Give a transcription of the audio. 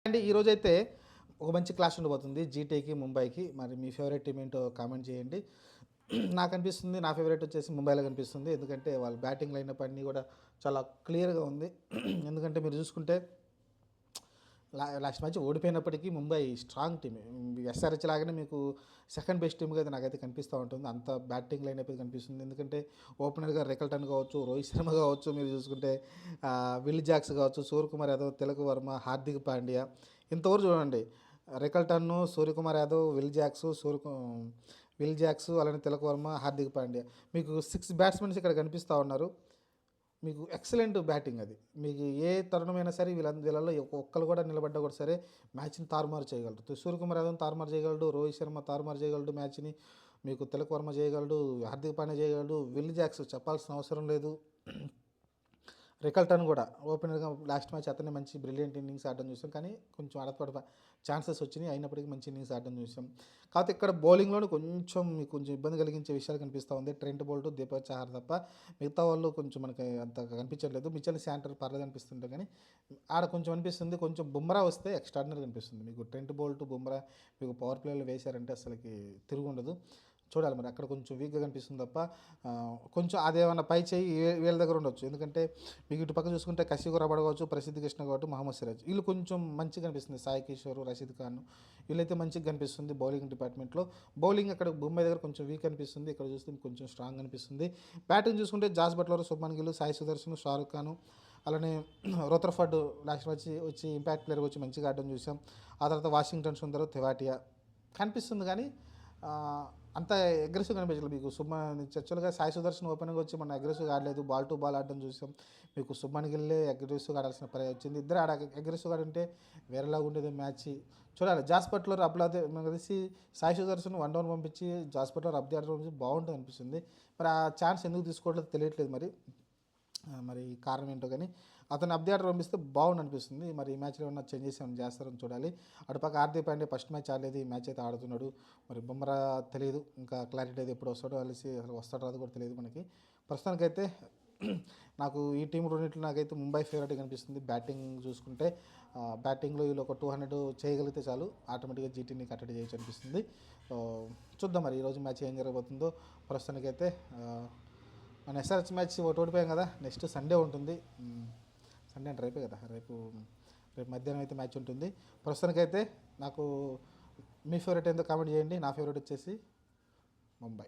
అండి ఈరోజైతే ఒక మంచి క్లాష్ ఉండబోతుంది జీటీకి ముంబైకి. మరి మీ ఫేవరెట్ టీమ్ ఏంటో కామెంట్ చేయండి. నాకు అనిపిస్తుంది నా ఫేవరెట్ వచ్చేసి ముంబైలో కనిపిస్తుంది. ఎందుకంటే వాళ్ళ బ్యాటింగ్ లైనప్ అన్నీ కూడా చాలా క్లియర్గా ఉంది. ఎందుకంటే మీరు చూసుకుంటే last match ఓడిపోయినప్పటికీ Mumbai strong team. SRH లాగానే మీకు సెకండ్ బెస్ట్ టీమ్గా అయితే నాకైతే కనిపిస్తూ ఉంటుంది. అంత బ్యాటింగ్ లైన్ అయితే కనిపిస్తుంది. ఎందుకంటే ఓపెనర్గా రెకల్టన్ కావచ్చు, రోహిత్ శర్మ కావచ్చు, మీరు చూసుకుంటే విల్ జాక్స్ కావచ్చు, సూర్యకుమార్ యాదవ్, తిలక్ వర్మ, హార్దిక్ పాండ్యా, ఇంతవరకు చూడండి. రెకల్టన్ను, సూర్యకుమార్ యాదవ్, విల్ జాక్స్, అలానే తిలక్ వర్మ, హార్దిక్ పాండ్యా, మీకు 6 బ్యాట్స్మెన్స్ ఇక్కడ కనిపిస్తూ ఉన్నారు. మీకు ఎక్సలెంట్ బ్యాటింగ్ అది. మీకు ఏ తరుణమైనా సరే వీళ్ళలో ఒక్కరు కూడా నిలబడ్డా కూడా సరే మ్యాచ్ని తారుమారు చేయగలరు. సూర్యకుమార్ యాదవ్ తారుమారు చేయగలడు, రోహిత్ శర్మ తారుమారు చేయగలడు మ్యాచ్ని, మీకు తిలక్ వర్మ చేయగలడు, హార్దిక్ పాండ్యా చేయగలడు, విల్ జాక్స్ చెప్పాల్సిన అవసరం లేదు. రికల్టన్ కూడా ఓపెనర్గా లాస్ట్ మ్యాచ్ అతనే మంచి బ్రిలియంట్ ఇన్నింగ్స్ ఆడడం చూసాం. కానీ కొంచెం అడపడప ఛాన్సెస్ వచ్చినాయి, అయినప్పటికీ మంచి ఇన్నింగ్స్ ఆడడం చూసాం. కాకపోతే ఇక్కడ బౌలింగ్లోనే కొంచెం ఇబ్బంది కలిగించే విషయాలు కనిపిస్తూ ఉంది. ట్రెంట్ బోల్ట్, దీపక్ చహార్ తప్ప మిగతా వాళ్ళు కొంచెం మనకి అంత కనిపించట్లేదు. మిచెల్ శాంటర్ పర్లేదు అనిపిస్తుంటే కానీ ఆడ కొంచెం అనిపిస్తుంది. కొంచెం బుమ్రా వస్తే ఎక్స్ట్రాడినరీ అనిపిస్తుంది. మీకు ట్రెంట్ బోల్ట్, బుమ్రా మీకు పవర్ ప్లేలో వేశారంటే అసలుకి తిరుగుండదు. చూడాలి మరి అక్కడ కొంచెం వీక్గా కనిపిస్తుంది తప్ప కొంచెం అదేమన్నా పై చేయి వీళ్ళ దగ్గర ఉండొచ్చు. ఎందుకంటే మీకు ఇటు పక్క చూసుకుంటే కసిగు రబడ కావచ్చు, ప్రసిద్ధి కృష్ణ కావచ్చు, మహమ్మద్ సిరాజ్, వీళ్ళు కొంచెం మంచిగా కనిపిస్తుంది. సాయి కిషోర్, రషీద్ ఖాన్, వీళ్ళైతే మంచిగా కనిపిస్తుంది బౌలింగ్ డిపార్ట్మెంట్లో. బౌలింగ్ అక్కడ బొమ్మాయి దగ్గర కొంచెం వీక్ అనిపిస్తుంది, ఇక్కడ చూస్తే కొంచెం స్ట్రాంగ్ అనిపిస్తుంది. బ్యాటింగ్ చూసుకుంటే జాస్ బట్లర్, శుభ్మన్ గిల్, సాయి సుదర్శన్, షారుఖ్ ఖాన్, అలానే రోథర్ఫర్డ్ లాస్ట్ వచ్చి ఇంపాక్ట్ ప్లేయర్ వచ్చి మంచిగా ఆడడం చూసాం. ఆ తర్వాత వాషింగ్టన్ సుందర్, తెవాటియా కనిపిస్తుంది. కానీ అంత అగ్రెసివ్ కనిపించలేదు. మీకు చర్చలుగా సాయి సుదర్శన్ ఓపెనింగ్ వచ్చి మన అగ్రెసివ్గా ఆడలేదు, బాల్ టు బాల్ ఆడడం చూసాం. మీకు శుభ్మన్ గిల్లే అగ్రెసివ్గా ఆడాల్సిన పని వచ్చింది. ఇద్దరు అగ్రెసివ్గా ఆడుంటే వేరేలాగా ఉండేది మ్యాచ్. చూడాలి. జాస్ బట్లర్ అప్లాదే మనకు తెలిసి సాయి సుదర్శన్ 1 డౌన్ పంపించి జాస్ బట్లర్ అప్డే ఆడడం పంపించి బాగుంటుంది అనిపిస్తుంది. మరి ఆ ఛాన్స్ ఎందుకు తీసుకోవట్లేదు తెలియట్లేదు. మరి కారణం ఏంటో కానీ అతను అప్డేట్ పంపిస్తే బాగుండు అనిపిస్తుంది. మరి ఈ మ్యాచ్లో ఏమన్నా చేంజెస్ ఏమైనా చేస్తారని చూడాలి. అటుపక్క హార్దిక్ పాండ్యా ఫస్ట్ మ్యాచ్ ఆడలేదు, ఈ మ్యాచ్ అయితే ఆడుతున్నాడు. మరి బుమ్రా తెలియదు, ఇంకా క్లారిటీ అయితే ఎప్పుడు వస్తాడో కలిసి అసలు వస్తాడో రాదు కూడా తెలియదు మనకి. ప్రస్తుతానికైతే నాకు ఈ టీం రెండింటిలో నాకైతే ముంబై ఫేవరెట్ కనిపిస్తుంది. బ్యాటింగ్ చూసుకుంటే బ్యాటింగ్లో వీళ్ళు ఒక 200 చేయగలిగితే చాలు, ఆటోమేటిక్గా జీటీని కట్టడి చేయొచ్చు అనిపిస్తుంది. చూద్దాం మరి ఈరోజు మ్యాచ్ ఏం జరగబోతుందో. ప్రస్తుతానికైతే మన ఎస్ఆర్హెచ్ మ్యాచ్ ఒకటి ఓడిపోయాం కదా, నెక్స్ట్ సండే ఉంటుంది. సండే అంటే రేపే కదా, రేపు మధ్యాహ్నం అయితే మ్యాచ్ ఉంటుంది. ప్రస్తుతానికైతే నాకు మీ ఫేవరెట్ ఏందో కామెంట్ చేయండి. నా ఫేవరెట్ వచ్చేసి ముంబై.